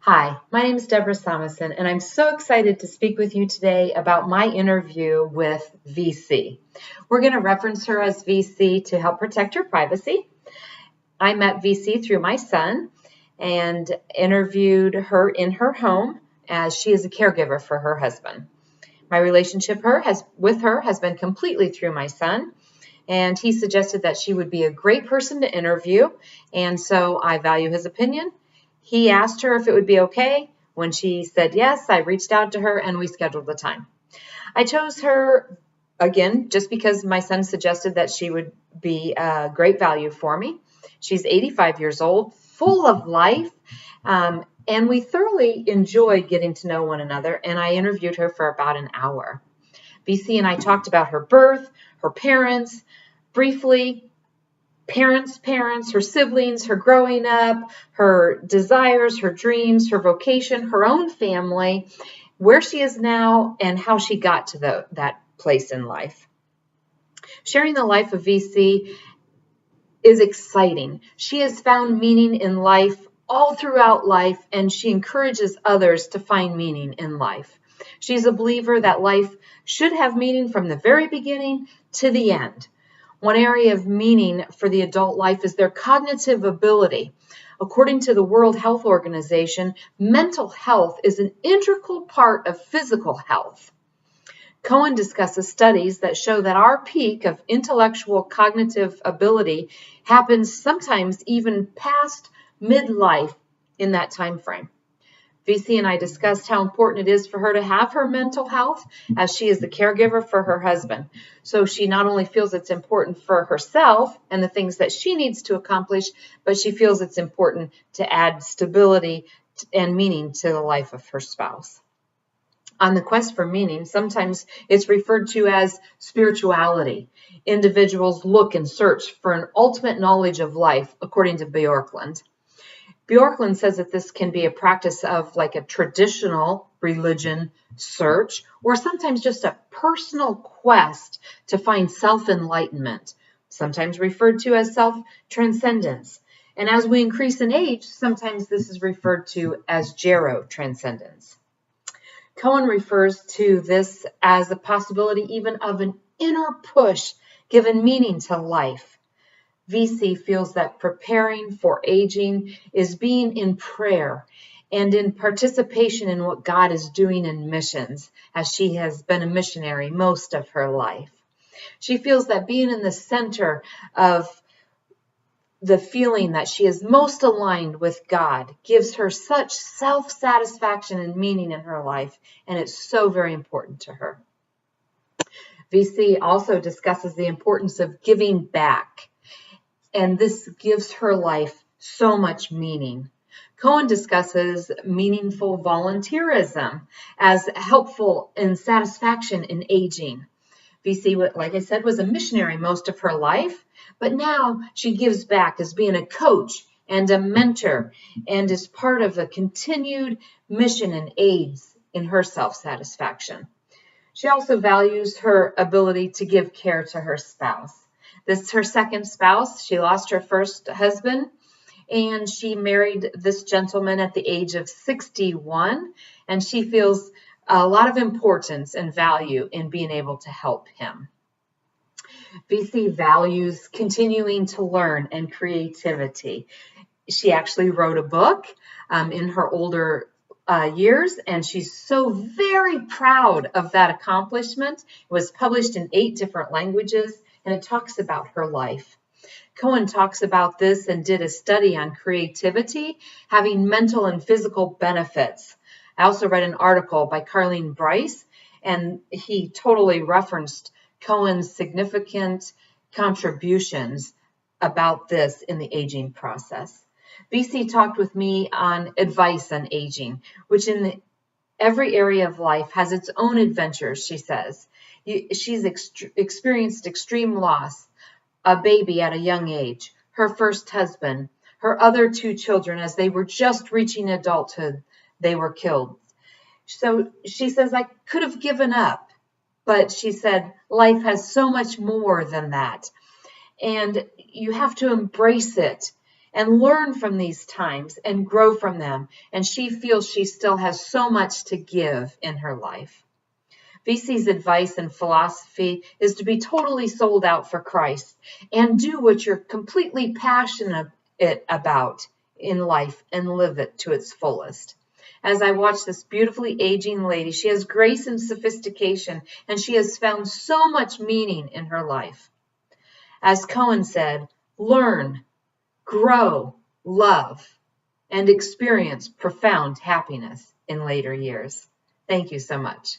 Hi, my name is Debra Somesan, and I'm so excited to speak with you today about my interview with VC. We're going to reference her as VC to help protect her privacy. I met VC through my son and interviewed her in her home as she is a caregiver for her husband. My relationship with her has been completely through my son, and he suggested that she would be a great person to interview, and so I value his opinion. He asked her if it would be okay. When she said yes, I reached out to her and we scheduled the time. I chose her, again, just because my son suggested that she would be a great value for me. She's 85 years old, full of life, and we thoroughly enjoyed getting to know one another, and I interviewed her for about an hour. VC and I talked about her birth, her parents, briefly, parents, her siblings, her growing up, her desires, her dreams, her vocation, her own family, where she is now, and how she got to that place in life. Sharing the life of VC is exciting. She has found meaning in life all throughout life, and she encourages others to find meaning in life. She's a believer that life should have meaning from the very beginning to the end. One area of meaning for the adult life is their cognitive ability. According to the World Health Organization, mental health is an integral part of physical health. Cohen discusses studies that show that our peak of intellectual cognitive ability happens sometimes even past midlife in that time frame. VC and I discussed how important it is for her to have her mental health as she is the caregiver for her husband. So she not only feels it's important for herself and the things that she needs to accomplish, but she feels it's important to add stability and meaning to the life of her spouse. On the quest for meaning, sometimes it's referred to as spirituality. Individuals look and search for an ultimate knowledge of life, according to Bjorklund. Bjorklund says that this can be a practice of like a traditional religion search, or sometimes just a personal quest to find self-enlightenment, sometimes referred to as self-transcendence. And as we increase in age, sometimes this is referred to as gero-transcendence. Cohen refers to this as a possibility even of an inner push given meaning to life. VC feels that preparing for aging is being in prayer and in participation in what God is doing in missions, as she has been a missionary most of her life. She feels that being in the center of the feeling that she is most aligned with God gives her such self-satisfaction and meaning in her life, and it's so very important to her. VC also discusses the importance of giving back, and this gives her life so much meaning. Cohen discusses meaningful volunteerism as helpful in satisfaction in aging. VC, like I said, was a missionary most of her life, but now she gives back as being a coach and a mentor and is part of a continued mission and aids in her self-satisfaction. She also values her ability to give care to her spouse. This is her second spouse. She lost her first husband, and she married this gentleman at the age of 61, and she feels a lot of importance and value in being able to help him. VC values continuing to learn and creativity. She actually wrote a book in her older years, and she's so very proud of that accomplishment. It was published in 8 different languages, and it talks about her life. Cohen talks about this and did a study on creativity having mental and physical benefits. I also read an article by Carleen Bryce, and he totally referenced Cohen's significant contributions about this in the aging process. VC talked with me on advice on aging, which in every area of life has its own adventures, she says. She's experienced extreme loss, a baby at a young age, her first husband, her other 2 children as they were just reaching adulthood, they were killed. So she says, I could have given up, but she said, life has so much more than that. And you have to embrace it and learn from these times and grow from them. And she feels she still has so much to give in her life. VC's advice and philosophy is to be totally sold out for Christ and do what you're completely passionate about in life and live it to its fullest. As I watch this beautifully aging lady, she has grace and sophistication, and she has found so much meaning in her life. As Cohen said, learn, grow, love, and experience profound happiness in later years. Thank you so much.